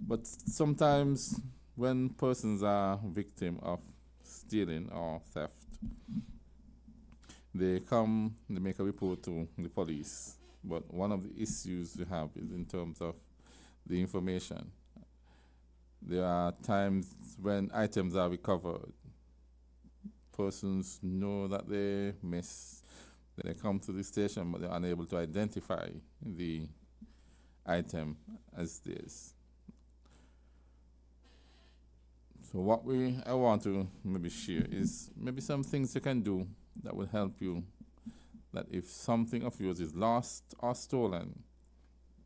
But sometimes when persons are victim of stealing or theft, they make a report to the police. But one of the issues we have is in terms of the information. There are times when items are recovered. Persons know that they miss. They come to the station, but they're unable to identify the item as theirs. So I want to maybe share is maybe some things you can do that will help you. That if something of yours is lost or stolen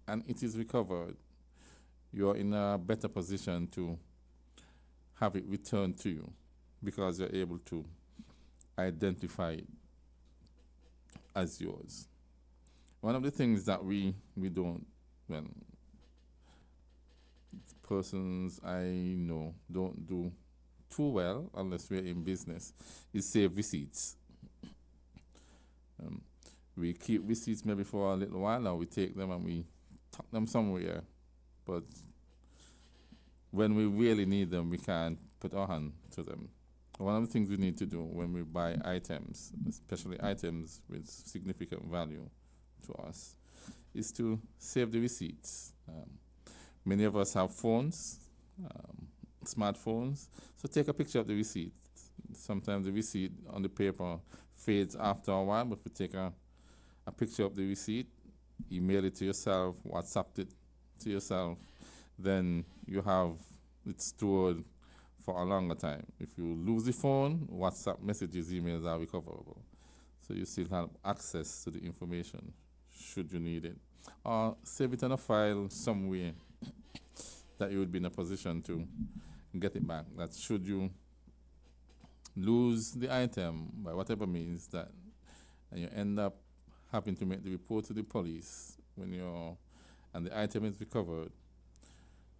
and it is recovered, you're in a better position to have it returned to you because you're able to identify it as yours. One of the things that we don't, well, persons I know don't do too well unless we're in business is save receipts. We keep receipts maybe for a little while, or we take them and we tuck them somewhere. But when we really need them, we can't put our hand to them. One of the things we need to do when we buy items, especially items with significant value to us, is to save the receipts. Many of us have phones, smartphones, so take a picture of the receipt. Sometimes the receipt on the paper fades after a while, but if you take a picture of the receipt, email it to yourself, WhatsApp it to yourself, then you have it stored for a longer time. If you lose the phone, WhatsApp messages, emails are recoverable. So you still have access to the information should you need it. Or save it on a file somewhere that you would be in a position to get it back. That should you lose the item by whatever means that, and you end up having to make the report to the police and the item is recovered,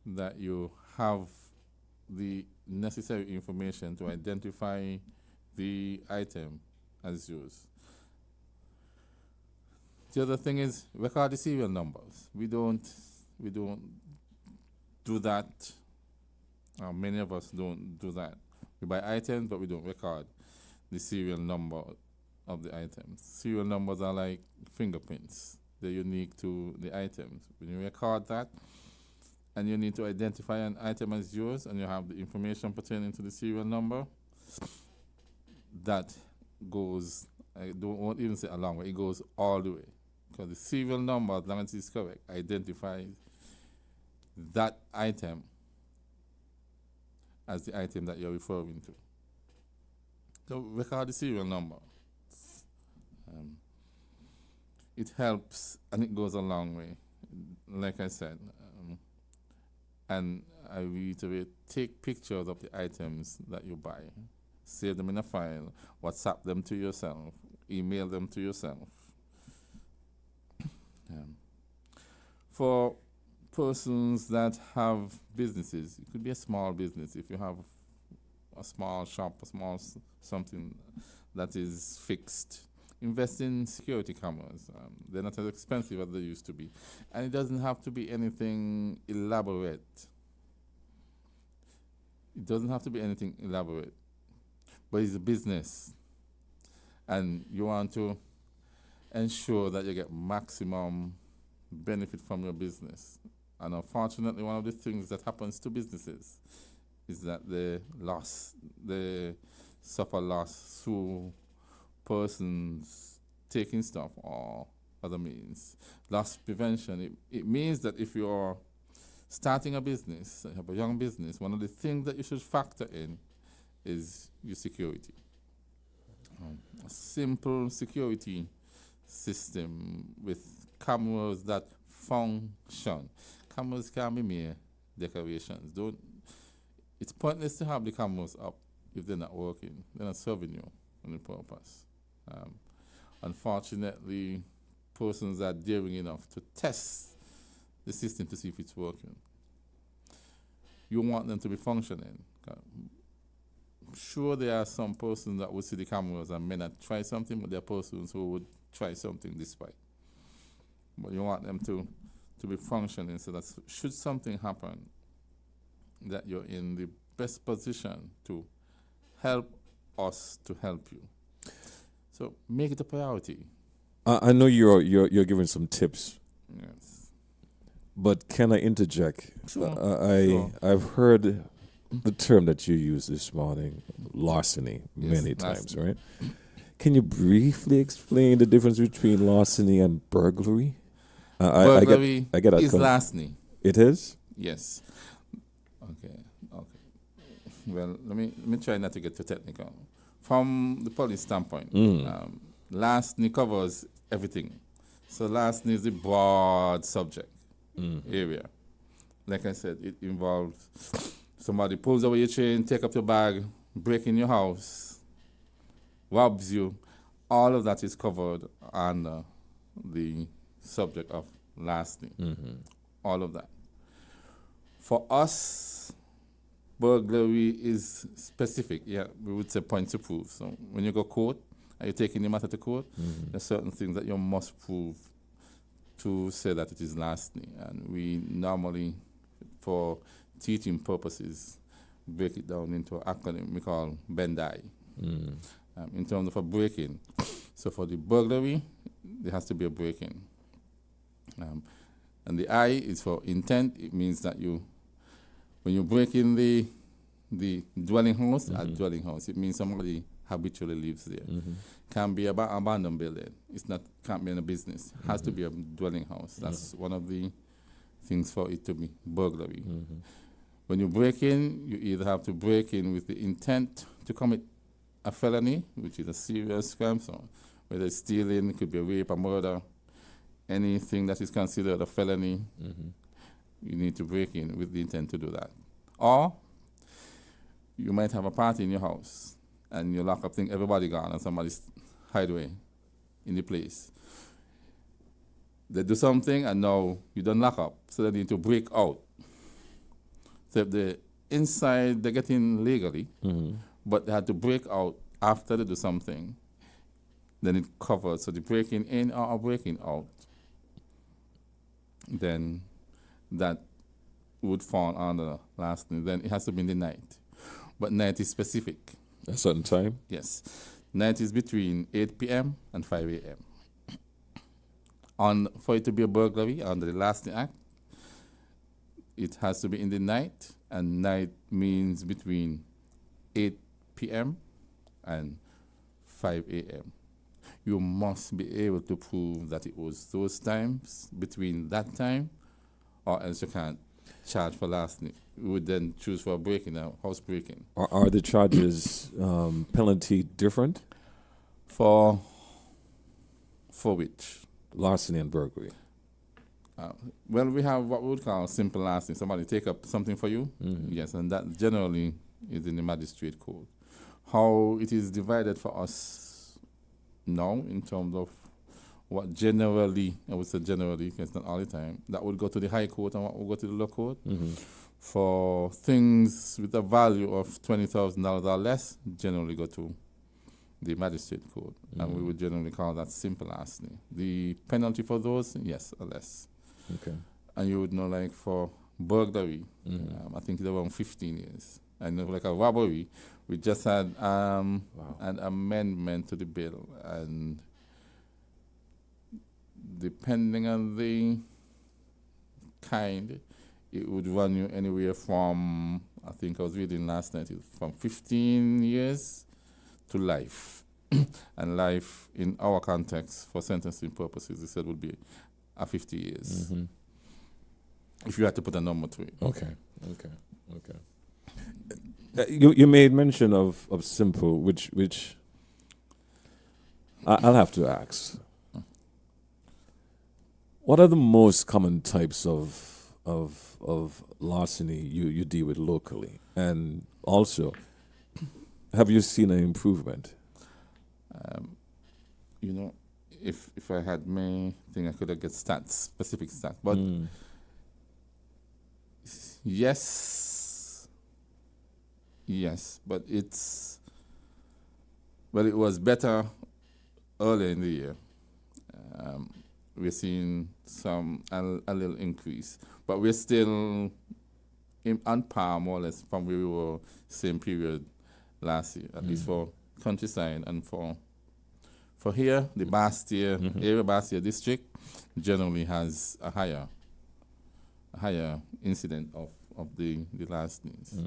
that you have the necessary information to identify the item as yours. The other thing is record the serial numbers. We don't do that. Many of us don't do that. We buy items, but we don't record the serial number of the items. Serial numbers are like fingerprints. They're unique to the items. When you record that, and you need to identify an item as yours, and you have the information pertaining to the serial number, that goes, won't even say a long way, it goes all the way. Because the serial number, as long as it's correct, identifies that item as the item that you're referring to. So record the serial number. It helps and it goes a long way. Like I said, and I reiterate, take pictures of the items that you buy. Save them in a file, WhatsApp them to yourself, email them to yourself. For persons that have businesses, it could be a small business. If you have a small shop, something that is fixed, invest in security cameras. They're not as expensive as they used to be. And it doesn't have to be anything elaborate. It doesn't have to be anything elaborate. But it's a business. And you want to ensure that you get maximum benefit from your business. And unfortunately, one of the things that happens to businesses is that they suffer loss through persons taking stuff or other means. Loss prevention, it means that if you're starting a business, you have a young business, one of the things that you should factor in is your security. A simple security system with cameras that function. Cameras can be mere decorations. It's pointless to have the cameras up if they're not working. They're not serving you on the purpose. Unfortunately, persons are daring enough to test the system to see if it's working. You want them to be functioning. Sure, there are some persons that would see the cameras and may not try something, but there are persons who would try something despite. But you want them to be functioning so that should something happen, that you're in the best position to help us to help you. So make it a priority. I know you're giving some tips, Yes. but can I interject? Sure. Sure. I've heard the term that you used this morning, larceny, Yes, many times, larceny. right? Can you briefly explain the difference between larceny and burglary? Burglary I get that. is larceny. It is? Yes. Okay. Okay. Well, let me try not to get too technical. From the police standpoint, larceny covers everything. So larceny is a broad subject area. Like I said, it involves somebody pulls away your chain, take up your bag, break in your house, robs you. All of that is covered under the subject of larceny. All of that. For us, burglary is specific. Yeah, we would say point to prove. So when you go court, are you taking the matter to court? There's certain things that you must prove to say that it is larceny. And we normally, for teaching purposes, break it down into an acronym we call BENDI. In terms of a break-in. So for the burglary, there has to be a break-in. And the I is for intent. It means that when you break in the dwelling house, a dwelling house, it means somebody habitually lives there. Can be about abandoned building. Can't be in a business. Has to be a dwelling house. That's one of the things for it to be burglary. When you break in, you either have to break in with the intent to commit a felony, which is a serious crime. So whether it's stealing, it could be a rape, a murder, anything that is considered a felony, you need to break in with the intent to do that. Or you might have a party in your house and you lock up things, everybody gone, and somebody's hide away in the place. They do something and now you don't lock up, so they need to break out. So if they're inside, they get in legally, but they had to break out after they do something, then it covers. So the breaking in or breaking out, then that would fall under larceny. Then it has to be in the night. But night is specific. A certain time? Yes. Night is between 8 p.m. and 5 a.m. For it to be a burglary under the Larceny Act, it has to be in the night, and night means between 8 p.m. and 5 a.m. You must be able to prove that it was those times, between that time, or else you can't charge for larceny. We would then choose for a breaking, a house breaking. Are the charges penalty different? For which? Larceny and burglary. Well, we have what we would call simple larceny. Somebody take up something for you. Yes, and that generally is in the magistrate court. How it is divided for us now in terms of what generally, I would say generally, it's not all the time, that would go to the high court and what would go to the low court. For things with a value of $20,000 or less, generally go to the magistrate court. And we would generally call that simple larceny. The penalty for those, yes, or less. Okay. And you would know, like for burglary, I think it's around 15 years. And like a robbery, we just had an amendment to the bill, and depending on the kind, it would run you anywhere from, I think I was reading last night, from 15 years to life. And life, in our context, for sentencing purposes, they said would be 50 years. If you had to put a number to it. Okay. You made mention of simple, which I'll have to ask. What are the most common types of larceny you deal with locally? And also, have you seen an improvement? If I had my thing, I could have get specific stats. But yes, but it was better earlier in the year. We're seeing a little increase, but we're still on par more or less from where we were same period last year, at least for countryside and for here, the Bastia area, Bastia district generally has a higher incident of the last needs.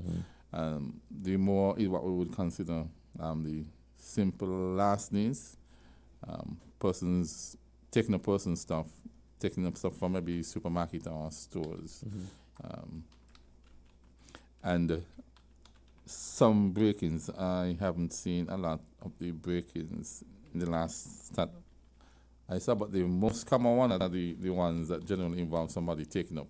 The more is what we would consider the simple last needs, persons taking up person's stuff, taking up stuff from maybe supermarket or stores, and some break-ins. I haven't seen a lot of the break-ins in the last stat I saw, but the most common one are the ones that generally involve somebody taking up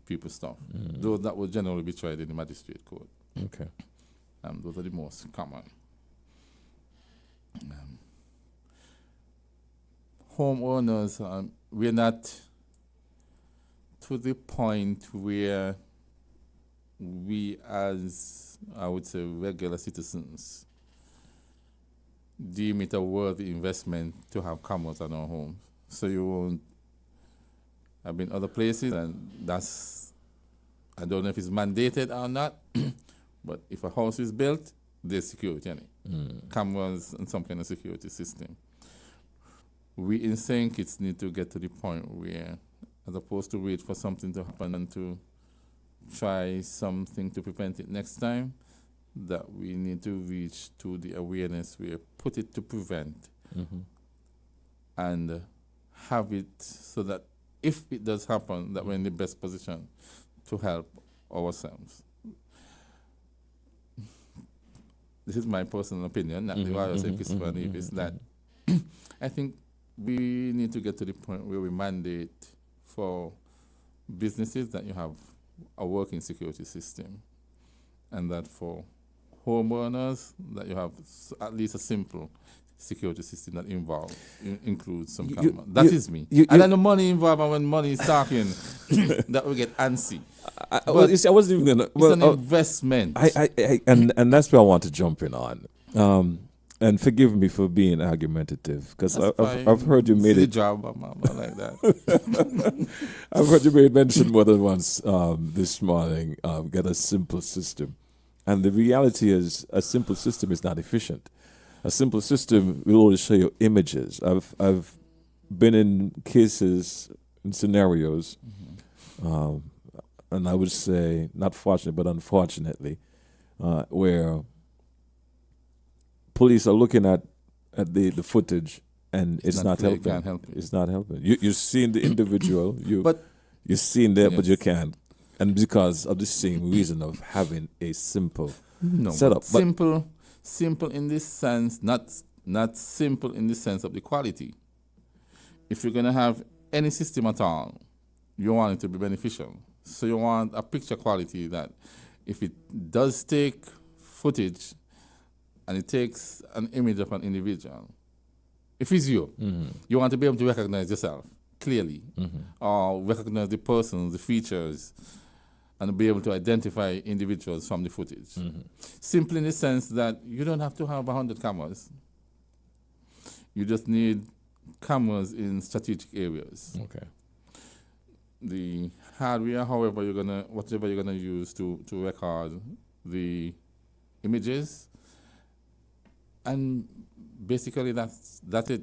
people's stuff. Those that will generally be tried in the magistrate court. Okay. Those are the most common. Homeowners, we're not to the point where we, as I would say, regular citizens, deem it a worthy investment to have cameras on our homes. So you won't. I've been other places, and that's, I don't know if it's mandated or not, but if a house is built, there's security in it. Cameras and some kind of security system. We in St. Kitts need to get to the point where, as opposed to wait for something to happen and to try something to prevent it next time, that we need to reach to the awareness where put it to prevent and have it so that if it does happen, that we're in the best position to help ourselves. This is my personal opinion, not the Royal St. Christopher and Nevis, that I think we need to get to the point where we mandate for businesses that you have a working security system, and that for homeowners that you have at least a simple security system that includes some camera. That is me. And then the money involved, and when money is talking, that we get antsy. Well, you see, I wasn't even gonna. Well, it's an investment. And that's where I want to jump in on. And forgive me for being argumentative, because I've heard you made it. Job, I like that. I've heard you made mention more than once this morning. Get a simple system, and the reality is, a simple system is not efficient. A simple system will only show you images. I've been in cases, in scenarios, and I would say not fortunate, but unfortunately, where police are looking at the footage, and it's not helping. Can't help It's not helping. You've seen the individual, you've seen that, but you can't. And because of the same reason of having a simple setup. Simple in this sense, not simple in the sense of the quality. If you're going to have any system at all, you want it to be beneficial. So you want a picture quality that if it does take footage and it takes an image of an individual, if it's you, you want to be able to recognize yourself clearly, or recognize the persons, the features, and be able to identify individuals from the footage. Simply in the sense that you don't have to have 100 cameras. You just need cameras in strategic areas. Okay. The hardware, however, whatever you're gonna use to record the images, and basically that's it.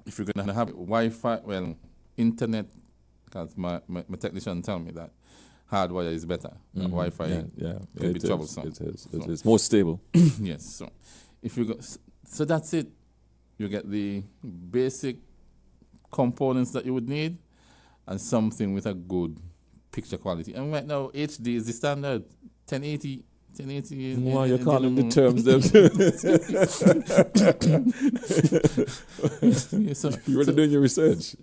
If you're gonna have Wi-Fi, internet, because my technician tell me that hardwire is better. Wi-Fi can be troublesome. It is more stable. Yes. So if you go, so that's it. You get the basic components that you would need, and something with a good picture quality. And right now, HD is the standard. 1080. Wow, you're calling the terms them. You were doing your research.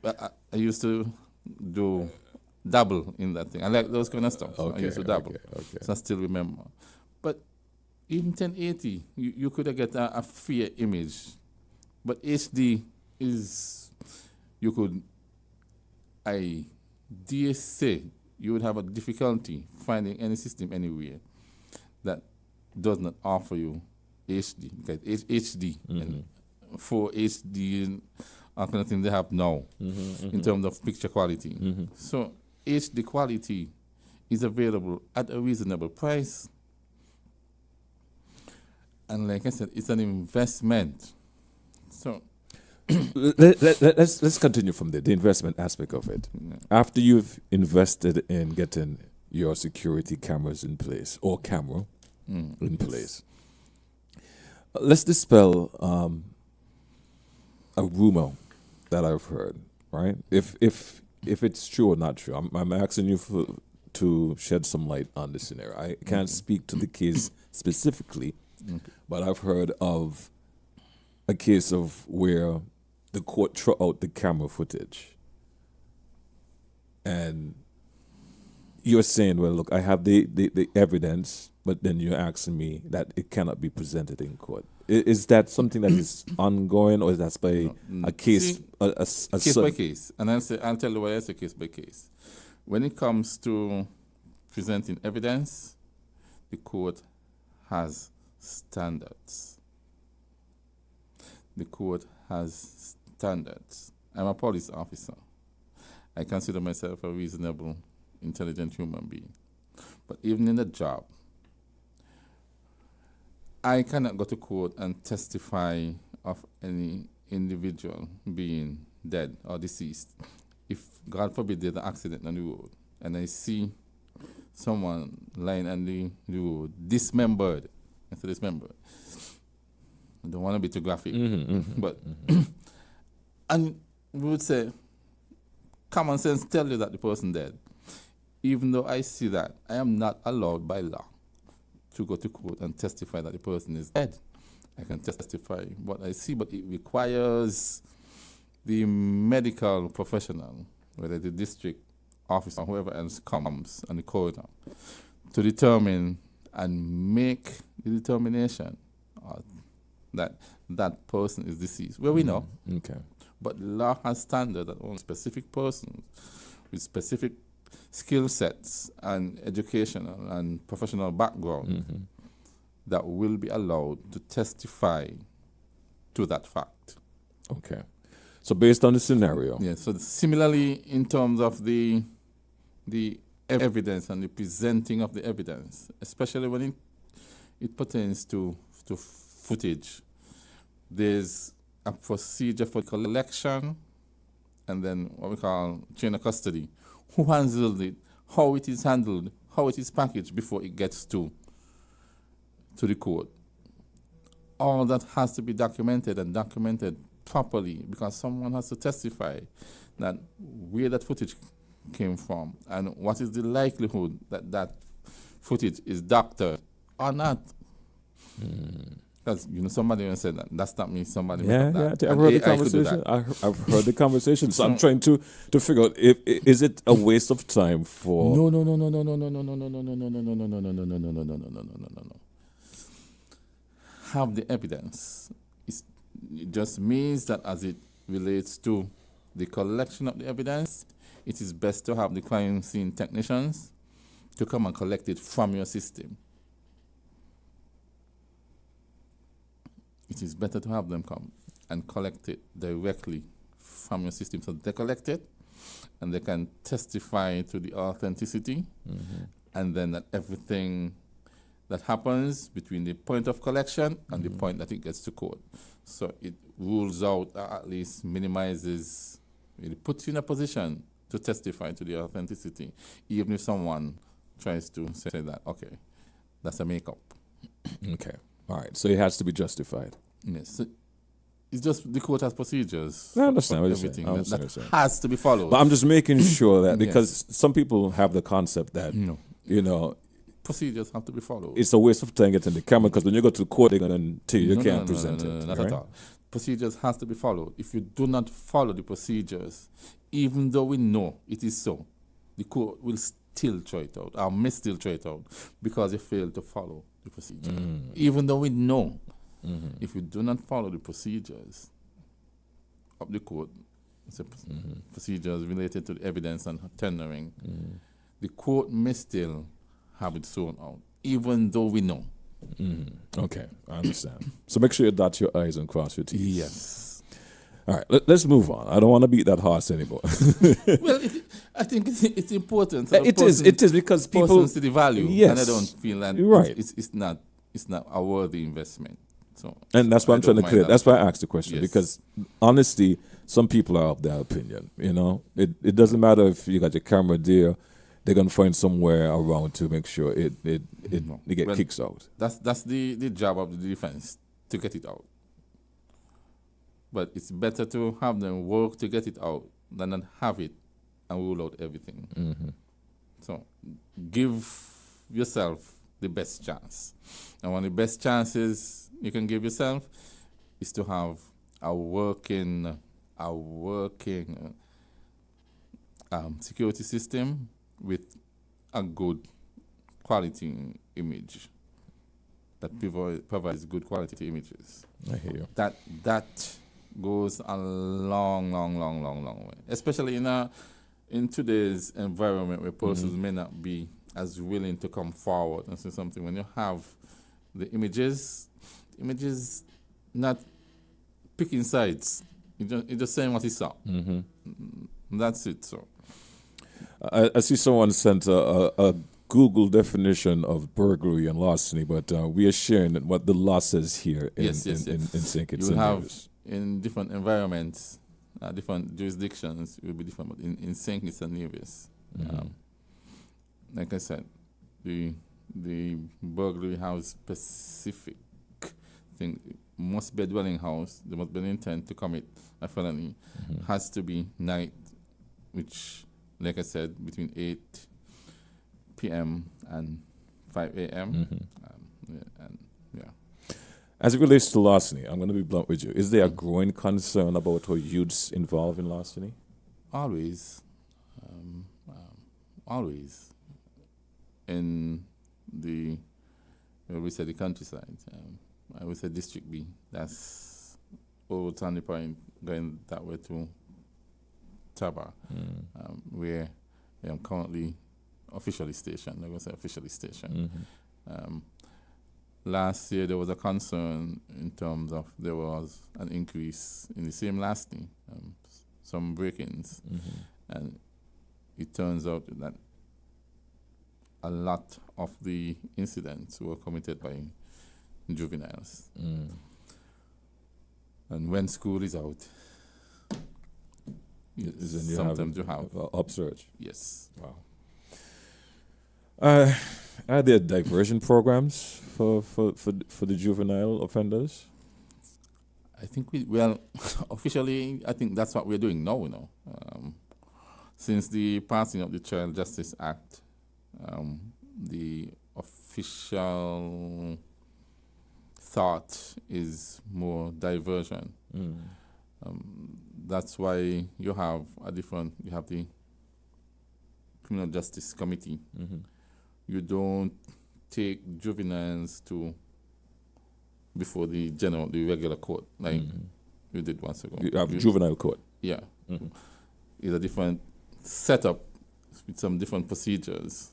I used to dabble in that thing. I like those kind of stuff. I used to dabble. Okay. So I still remember. But even 1080, you could get a fair image. But HD is, I dare say, you would have a difficulty finding any system anywhere that does not offer you HD. Because HD and 4HD and all kind of things they have now in terms of picture quality. So HD quality is available at a reasonable price. And like I said, it's an investment. So let's continue from there, the investment aspect of it. After you've invested in getting your security cameras in place, or camera in place, let's dispel a rumor that I've heard, right? If it's true or not true, I'm asking you to shed some light on this scenario. I can't speak to the case specifically, but I've heard of a case of where the court threw out the camera footage, and you're saying, well, look, I have the evidence, but then you're asking me that it cannot be presented in court. Is that something that is ongoing, or is that by a case? See, case by case. And I'll tell you why I say case by case. When it comes to presenting evidence, the court has standards. The court has standards. I'm a police officer. I consider myself a reasonable, intelligent human being. But even in the job, I cannot go to court and testify of any individual being dead or deceased. If, God forbid, there's an accident on the road and I see someone lying on the road, dismembered, I say dismembered. I don't want to be too graphic, but and we would say common sense tell you that the person dead. Even though I see that, I am not allowed by law to go to court and testify that the person is dead. I can testify what I see, but it requires the medical professional, whether the district officer or whoever else comes, and the coroner, to determine and make the determination that that person is deceased. Well, we know. Okay. But law has standards that only specific persons with specific skill sets and educational and professional background that will be allowed to testify to that fact. Okay. So based on the scenario. Yeah, so similarly in terms of the evidence and the presenting of the evidence, especially when it pertains to footage, there's a procedure for collection and then what we call chain of custody. Who handled it, how it is handled, how it is packaged before it gets to the court. All that has to be documented and documented properly because someone has to testify that where that footage came from and what is the likelihood that that footage is doctored or not. Because somebody said that. That's not me. Somebody. Yeah. I've heard the conversation. I've heard the conversation. So I'm trying to figure out is it a waste of time for? No. Have the evidence. It just means that as it relates to the collection of the evidence, it is best to have the crime scene technicians to come and collect it from your system. It is better to have them come and collect it directly from your system. So they collect it and they can testify to the authenticity and then that everything that happens between the point of collection and the point that it gets to court. So it rules out, or at least minimizes, it puts you in a position to testify to the authenticity, even if someone tries to say that, okay, that's a makeup. Okay. All right. So it has to be justified. Yes. So it's just the court has procedures. I understand what you're everything saying. that has to be followed. But I'm just making sure that because some people have the concept that, procedures have to be followed. It's a waste of time getting the camera because when you go to court, they're going to tell you you can't present it. Not at all. Procedures has to be followed. If you do not follow the procedures, even though we know it is so, the court will still throw it out or may still throw it out because you failed to follow the procedure. Even though we know, if you do not follow the procedures of the court, procedures related to the evidence and tendering, the court may still have it thrown out, even though we know. Okay, I understand. So make sure you dot your I's and cross your T's. Yes. All right, let's move on. I don't want to beat that horse anymore. Well, I think it's important. So the It is. person- It is because people. Persons see the value, and Yes. I don't feel that You're right. it's not a worthy investment. So And that's why I'm I trying don't to mind clear. that. That's why I asked the question Yes. because honesty, some people are of their opinion. You know, it doesn't matter if you got your camera there; they're gonna find somewhere around to make sure it No. they get Well, kicks out. That's the job of the defense to get it out. But it's better to have them work to get it out than not have it and rule out everything. Mm-hmm. So give yourself the best chance. And one of the best chances you can give yourself is to have a working security system with a good quality image that provides good quality images. I hear you. That goes a long way, especially in today's environment where persons may not be as willing to come forward and say something. When you have the images not picking sides, you just saying what you saw. Mm-hmm. That's it. So I see someone sent a Google definition of burglary and larceny, but we are sharing what the law says here in Yes. in St. Kitts you and have Nevis. in different environments, different jurisdictions, it will be different. But in St. Kitts and Nevis, like I said, the burglary house specific thing must be a dwelling house. There must be an intent to commit a felony. Has to be night, which, like I said, between 8 p.m. and 5 a.m. As it relates to larceny, I'm going to be blunt with you. Is there a growing concern about how youths involved in larceny? Always. Always. In the, we say the countryside, I would say District B. That's Old Sandy Point going that way to Taba, where I am currently officially stationed. I'm going to say officially stationed. Last year there was a concern in terms of there was an increase in the same larceny, some break-ins, and it turns out that a lot of the incidents were committed by juveniles. And when school is out, Is then you sometimes you have upsurge. yes. Wow. Are there diversion programs for the juvenile offenders? I think officially, I think that's what we're doing now, you know. Since the passing of the Child Justice Act, the official thought is more diversion. That's why you have the Criminal Justice Committee. You don't take juveniles before the regular court, like you did once ago. You have juvenile court. Yeah. It's a different setup with some different procedures,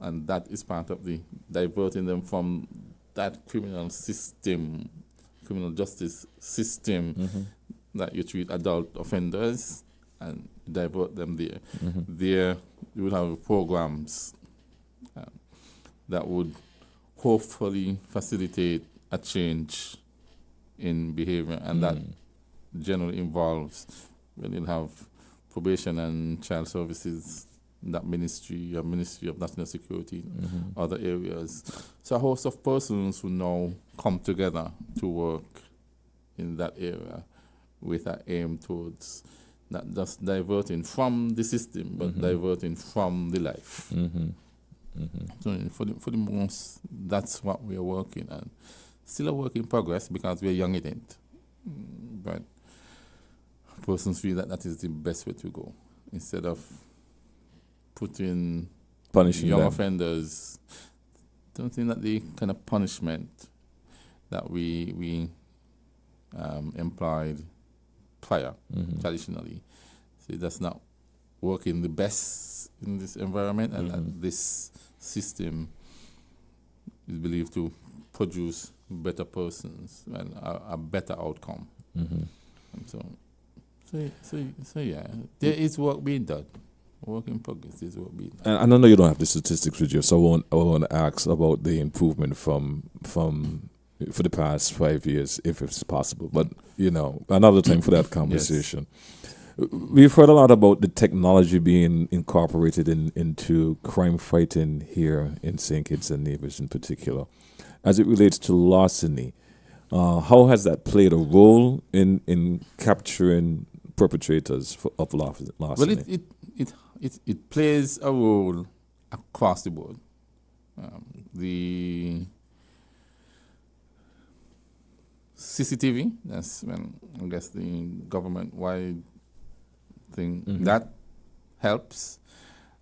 and that is part of the diverting them from that criminal justice system that you treat adult offenders and divert them there. There you would have programs that would hopefully facilitate a change in behavior, and that generally involves when you'll have probation and child services, that Ministry of National Security, other areas. So a host of persons who now come together to work in that area with an aim towards not just diverting from the system, but diverting from the life. So for the most, that's what we are working on. Still a work in progress because we are young in it. But persons feel that is the best way to go. Instead of punishing young offenders, don't think that the kind of punishment that we employed prior, traditionally, so that's not working the best in this environment, and that this system is believed to produce better persons and a better outcome. And so yeah, there is work being done. Work in progress is what we. And I know you don't have the statistics with you, so I won't ask about the improvement from for the past 5 years, if it's possible. But another time for that conversation. We've heard a lot about the technology being incorporated into crime fighting here in St. Kitts and Nevis in particular. As it relates to larceny, how has that played a role in capturing perpetrators of larceny? Well, it plays a role across the board. The CCTV, that's when I guess the government-wide thing, that helps,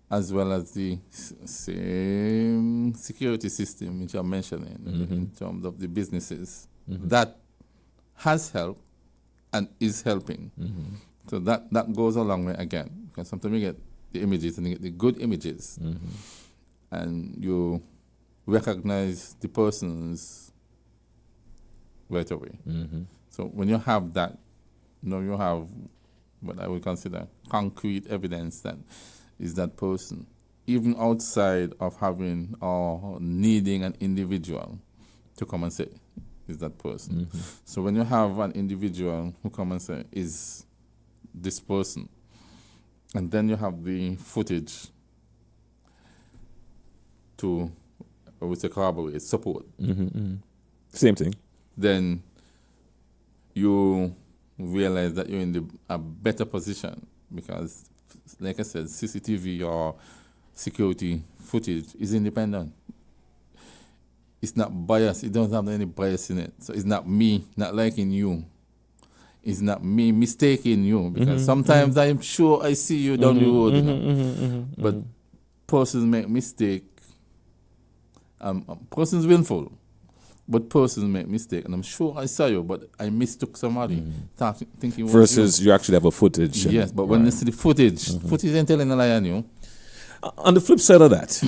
as well as the same security system which I'm mentioning in terms of the businesses. That has helped and is helping. So that goes a long way again, because sometimes you get the images and you get the good images, and you recognize the persons right away. So when you have that, you have what I would consider concrete evidence that is that person, even outside of having or needing an individual to come and say, is that person. So when you have an individual who come and say, is this person, and then you have the footage to, I would say, corroborate, support. Same thing. Then you realize that you're in a better position, because, like I said, CCTV or security footage is independent. It's not biased. It doesn't have any bias in it. So it's not me not liking you. It's not me mistaking you, because sometimes I'm sure I see you down the road, but persons make mistake. Persons willful, but persons make mistake, and I'm sure I saw you, but I mistook somebody, thinking. Versus you actually have a footage. Yes, but when you see the footage, footage ain't telling a lie on you. On the flip side of that,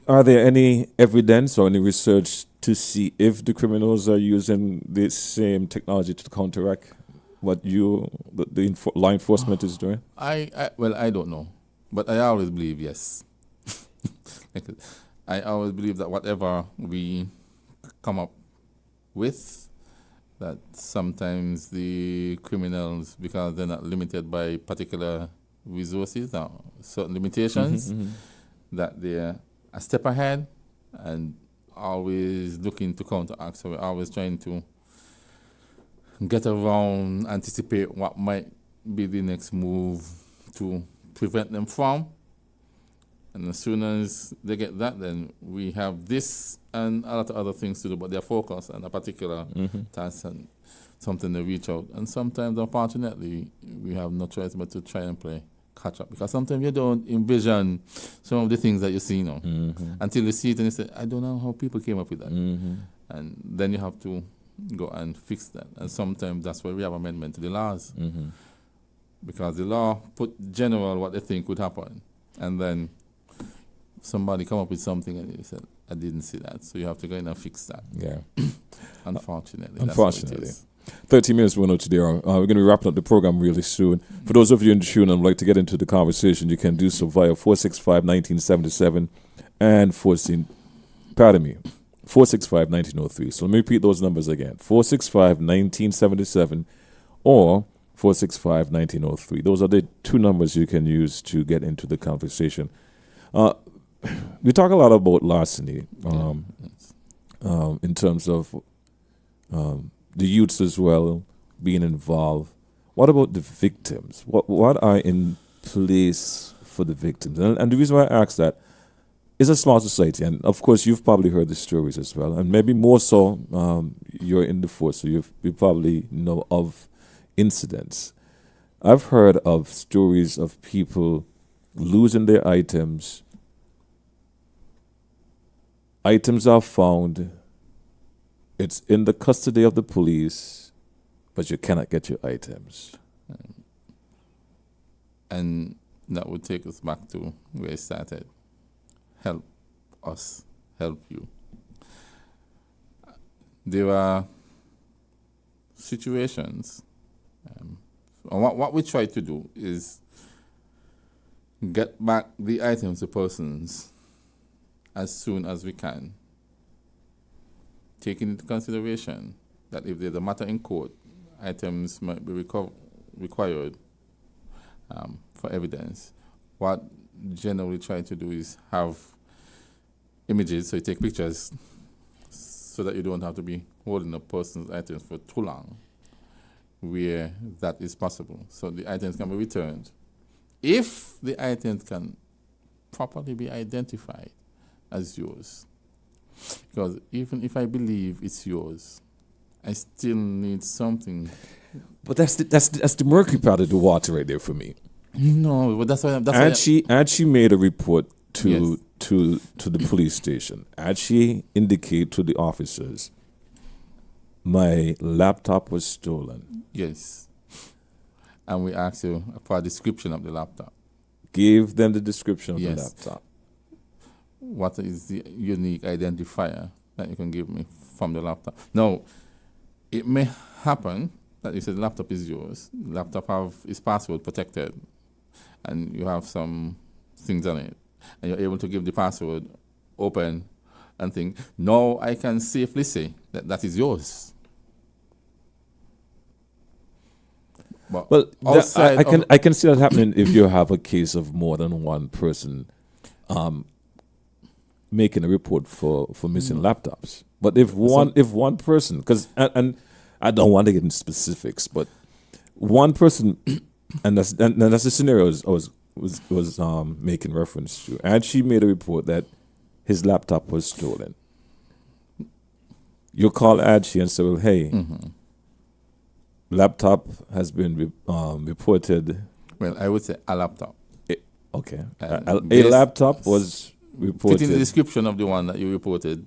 are there any evidence or any research to see if the criminals are using the same technology to counteract what the law enforcement is doing? I don't know, but I always believe yes. I always believe that whatever we come up with, that sometimes the criminals, because they're not limited by particular resources or certain limitations, that they're a step ahead and always looking to counteract. So we're always trying to get around, anticipate what might be the next move to prevent them from. And as soon as they get that, then we have this and a lot of other things to do, but they're focused on a particular task and something to reach out. And sometimes, unfortunately, we have no choice but to try and play catch up, because sometimes you don't envision some of the things that you see now until you see it and you say, I don't know how people came up with that. And then you have to go and fix that. And sometimes that's why we have amendment to the laws, because the law put general what they think would happen, and then somebody come up with something and you said, I didn't see that. So you have to go in and fix that. Yeah. Unfortunately. Unfortunately. 30 minutes we're not today. We're going to be wrapping up the program really soon. For those of you in tune and would like to get into the conversation, you can do so via 465-1977 and 465-1903. So let me repeat those numbers again. 465-1977 or 465-1903. Those are the two numbers you can use to get into the conversation. We talk a lot about larceny in terms of the youths as well being involved. What about the victims? What are in place for the victims? And the reason why I ask that is a small society, and of course you've probably heard the stories as well, and maybe more so you're in the force, so you probably know of incidents. I've heard of stories of people losing their items. Items are found. It's in the custody of the police, but you cannot get your items. And that would take us back to where it started. Help us, help you. There are situations, and what we try to do is get back the items to persons as soon as we can, taking into consideration that if there's a matter in court, items might be required for evidence. What generally try to do is have images, so you take pictures so that you don't have to be holding a person's items for too long, where that is possible. So the items can be returned. If the items can properly be identified as yours, because even if I believe it's yours, I still need something. But that's the murky part of the water right there for me. No, but that's why. And she made a report to Yes. to the police station. And she indicate to the officers, my laptop was stolen. Yes. And we asked you for a description of the laptop. Gave them the description of Yes. the laptop. What is the unique identifier that you can give me from the laptop? Now, it may happen that you said the laptop is yours. The laptop is password protected, and you have some things on it, and you're able to give the password open and think, no, I can safely say that that is yours. But Well, outside I can see that happening if you have a case of more than one person making a report for missing laptops. But if one person, because and I don't want to get into specifics, but one person, and that's the scenario I was making reference to, and she made a report that his laptop was stolen. You call Adshi and say, well, hey, laptop has been reported. well, I would say a laptop. Okay. Uh, A laptop was reported. Fit in the description of the one that you reported.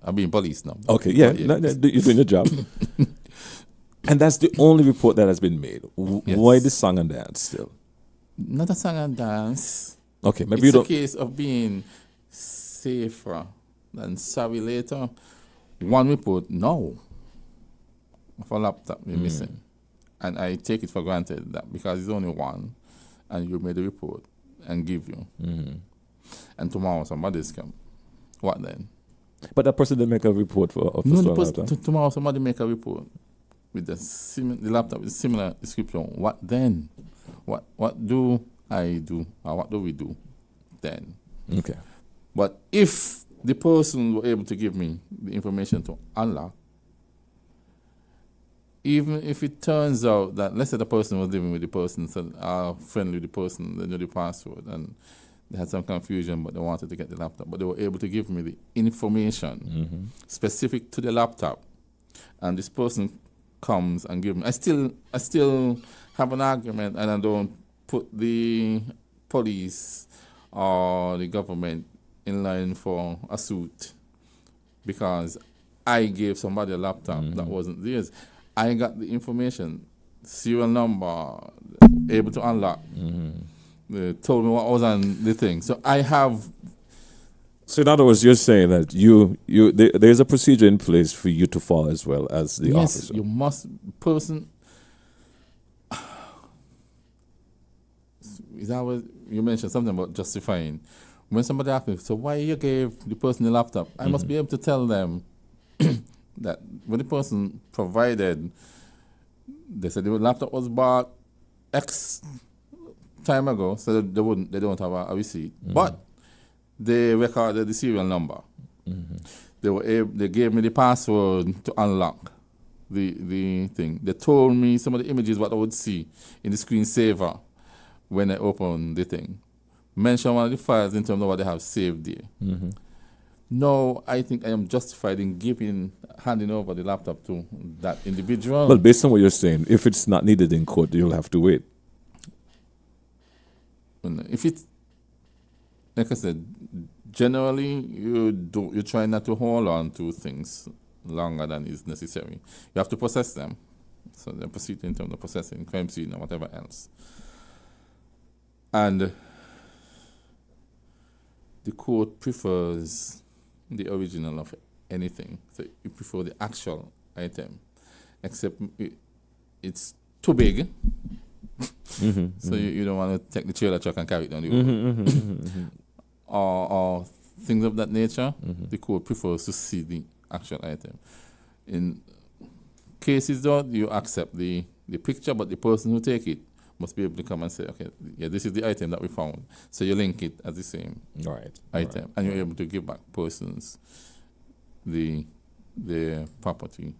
I'm being police now. Okay, yeah, Yeah. you're doing your job. And that's the only report that has been made. Yes. Why the song and dance still? Not a song and dance. Okay, maybe you It's a don't. case of being safer than sorry later. One report, no. Of a laptop you're missing. And I take it for granted that because it's only one, and you made a report and give you, and tomorrow somebody's come. What then? But that person didn't make a report for No, the stolen person, laptop. tomorrow somebody make a report with the laptop with similar description. What then? What do I do? Or what do we do then? Okay. But if the person were able to give me the information to unlock, even if it turns out that, let's say the person was living with the person, said, friendly with the person, they knew the password, and they had some confusion, but they wanted to get the laptop, but they were able to give me the information specific to the laptop, and this person comes and give me. I still have an argument, and I don't put the police or the government in line for a suit because I gave somebody a laptop that wasn't theirs. I got the information, serial number, able to unlock. They told me what was on the thing. So I have. So in other words, you're saying that there's a procedure in place for you to follow as well as the Yes, officer. you must. Person. Is that what you mentioned something about justifying? When somebody asks me, so why you gave the person the laptop? I must be able to tell them that when the person provided, they said the laptop was bought X time ago, so they don't have a receipt. But they recorded the serial number. They gave me the password to unlock the thing. They told me some of the images what I would see in the screensaver when I open the thing. Mention one of the files in terms of what they have saved there. No, I think I am justified in handing over the laptop to that individual. Well, based on what you're saying, if it's not needed in court, you'll have to wait. If it, like I said, generally you try not to hold on to things longer than is necessary. You have to process them. So the procedure in terms of processing, crime scene, or whatever else. And the court prefers the original of anything. So you prefer the actual item, except it's too big So you don't want to take the trailer truck and carry it down the road. Or things of that nature, the court prefers to see the actual item. In cases though, you accept the picture, but the person who take it must be able to come and say, okay, yeah, this is the item that we found. So you link it as the same item, and you're able to give back persons the property.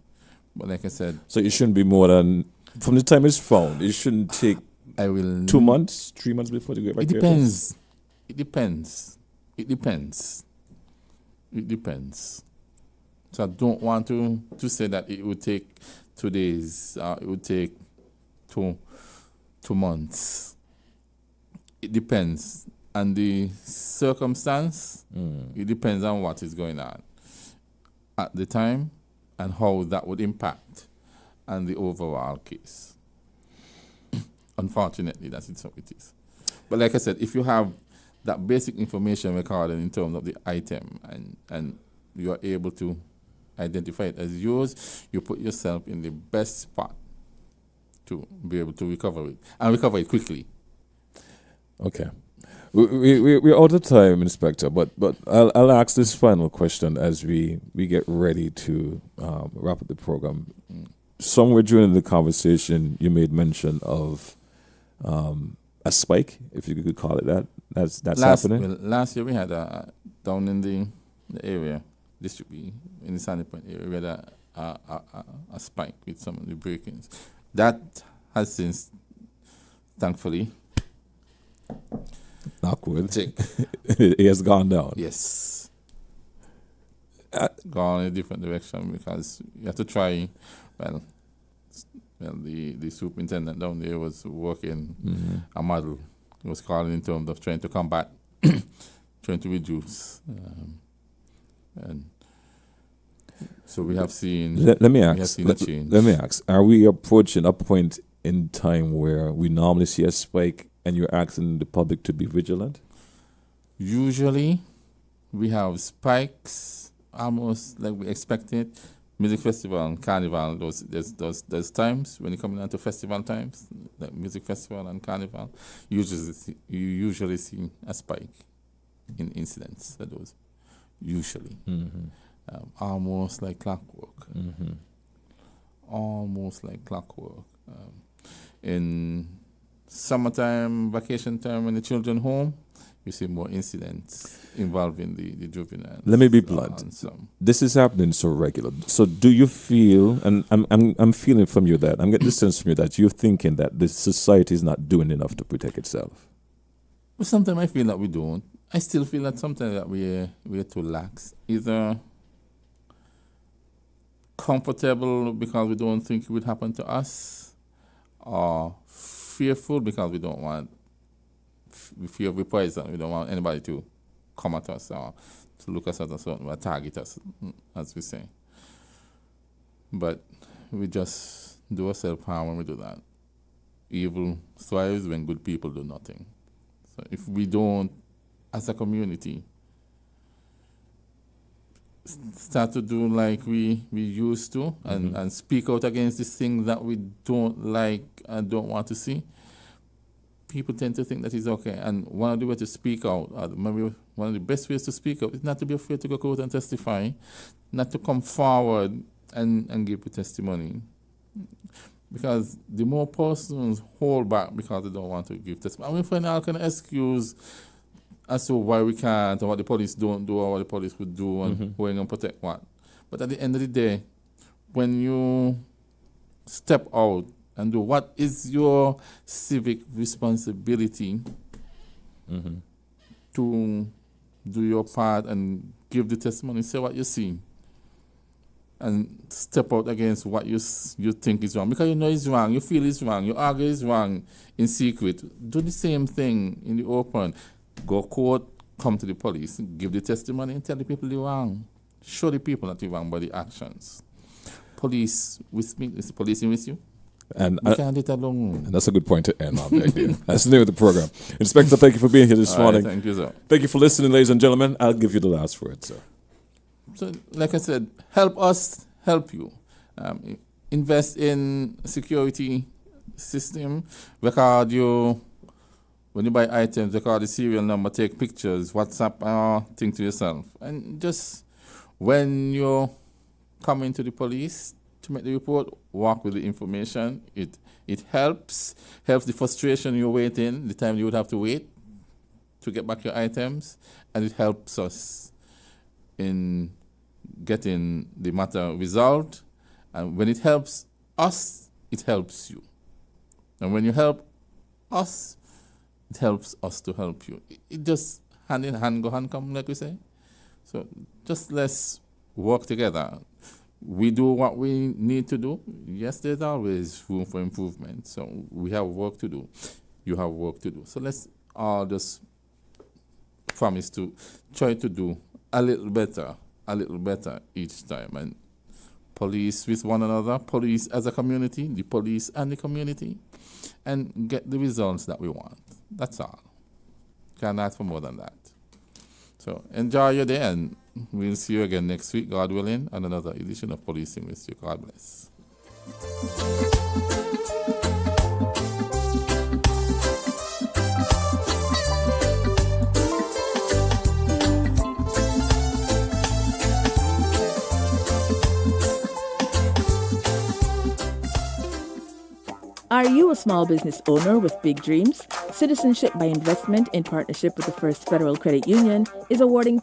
But like I said, so it shouldn't be more than from the time it's found. It shouldn't take 2 months, 3 months before they get back. It depends. So I don't want to say that it would take 2 days. It would take 2 months. It depends on the circumstance. It depends on what is going on at the time and how that would impact on the overall case. Unfortunately, that's how it is. But like I said, if you have that basic information recorded in terms of the item and you are able to identify it as yours, you put yourself in the best spot to be able to recover it and recover it quickly. Okay. We're out of time, Inspector, but I'll ask this final question as we get ready to wrap up the program. Somewhere during the conversation, you made mention of a spike, if you could call it that. That's happening? Well, last year we had down in the area, District B, in the Sandy Point area, we had a spike with some of the break-ins. That has since, thankfully, it has gone down. Yes. Gone in a different direction because you have to try, well, the superintendent down there was working a model. He was calling in terms of trying to combat, trying to reduce. And so we have seen. Let me ask. A change. Let me ask. Are we approaching a point in time where we normally see a spike, and you're asking the public to be vigilant? Usually, we have spikes almost like we expected. Music festival and carnival. There's times when you come into festival times, like music festival and carnival. You usually see a spike in incidents. That those usually. Almost like clockwork. Almost like clockwork. In summertime, vacation time, when the children home, you see more incidents involving the juveniles. Let me be blunt. This is happening so regular. So do you feel, and I'm feeling from you that, I'm getting the sense from you that you're thinking that the society is not doing enough to protect itself? Well, sometimes I feel that we don't. I still feel that sometimes that we're too lax. Either comfortable because we don't think it would happen to us, or fearful because we don't want, we fear of reprisal. We don't want anybody to come at us or to look at us a certain way, target us, as we say. But we just do ourselves harm when we do that. Evil thrives when good people do nothing. So if we don't, as a community, start to do like we used to and speak out against these things that we don't like and don't want to see, people tend to think that it's okay. And one of the ways to speak out, maybe one of the best ways to speak out, is not to be afraid to go court and testify, not to come forward and give a testimony. Because the more persons hold back because they don't want to give testimony. I mean, find all kind of excuse as to why we can't, or what the police don't do, or what the police would do, and who ain't going to protect what. But at the end of the day, when you step out and do what is your civic responsibility to do your part and give the testimony, say what you see, and step out against what you think is wrong. Because you know it's wrong, you feel it's wrong, you argue it's wrong in secret. Do the same thing in the open. Go court, come to the police, give the testimony, and tell the people you're wrong. Show the people that you're wrong by the actions. Police with me, is the policing with you? And we can't do it alone. And that's a good point to end on. That's the name of the program. Inspector, thank you for being here this morning. Thank you, sir. Thank you for listening, ladies and gentlemen. I'll give you the last word, sir. So, like I said, help us help you. Invest in security system, record you, when you buy items, record the serial number, take pictures, WhatsApp thing to yourself. And just when you come into the police to make the report, walk with the information. It helps the frustration you're waiting, the time you would have to wait to get back your items, and it helps us in getting the matter resolved. And when it helps us, it helps you. And when you help us, it helps us to help you. It just hand in hand, go hand come, like we say. So just let's work together. We do what we need to do. Yes, there's always room for improvement. So we have work to do. You have work to do. So let's all just promise to try to do a little better each time. And police with one another, police as a community, the police and the community, and get the results that we want. That's all. Can't ask for more than that. So enjoy your day, and we'll see you again next week, God willing, on another edition of Policing with You. God bless. Are you a small business owner with big dreams? Citizenship by Investment, in partnership with the First Federal Credit Union, is awarding